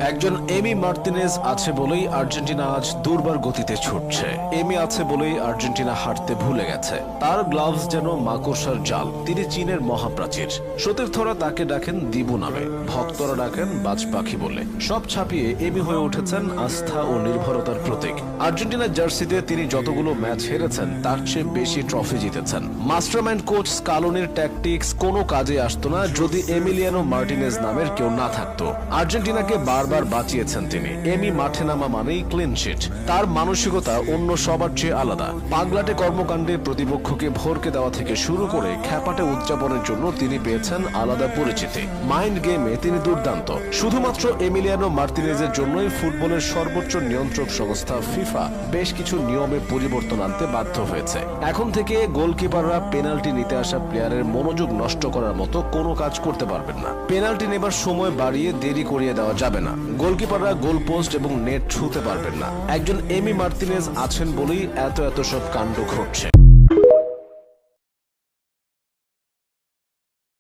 একজন এমি মার্তিনেজ আছে বলেই আর্জেন্টিনা আজ দুর্বার গতিতে ছুটছে। এমি আছে বলেই আর্জেন্টিনা হাঁটতে ভুলে গেছে। তার গ্লাভস যেন মাকড়সার জাল। তিনি চীনের মহাপ্রাচীর। সতীর্থরা তাকে ডাকেন দিবু নামে, ভক্তরা ডাকেন বাজ পাখি বলে। সব ছাপিয়ে এমি হয়ে উঠেছেন আস্থা ও নির্ভরতার প্রতীক। আর্জেন্টিনার জার্সিতে তিনি যতগুলো ম্যাচ হেরেছেন তার চেয়ে বেশি ট্রফি জিতেছেন। মাস্টারমাইন্ড কোচ স্কালোনির ট্যাকটিক্স কোনো কাজে আসতো না যদি এমিলিয়ানো মার্টিনেজ নামের কেউ না থাকতো। আর্জেন্টিনাকে বারবার বাঁচিয়েছেন তিনি। এমি মাঠে নামা মানেই ক্লিন শিট। তার মানসিকতা অন্য সবার চেয়ে আলাদা। পাগলাটে কর্মকাণ্ডে প্রতিপক্ষকে ভরকে দেওয়া থেকে শুরু করে খ্যাপাটে উদযাপনের জন্য তিনি পেয়েছেন আলাদা পরিচিতি। মাইন্ড গেমে তিনি দুর্দান্ত। শুধুমাত্র এমিলিয়ানো মার্তিনেজের জন্যই ফুটবলের সর্বোচ্চ নিয়ন্ত্রক সংস্থা ফিফা বেশ কিছু নিয়মে পরিবর্তন আনতে বাধ্য হয়েছে। এখন থেকে গোলকিপাররা পেনাল্টি নিতে আসা প্লেয়ারের মনোযোগ নষ্ট করার মতো কোনো কাজ করতে পারবেন না। পেনাল্টি নেবার সময় বাড়িয়ে দেরি করিয়ে দেওয়া যাবে না। গোলকিপাররা গোল পোস্ট এবং নেট ছুঁতে পারবেন না। একজন এমি মার্তিনেজ আছেন বলেই এত সব কাণ্ড ঘটছে।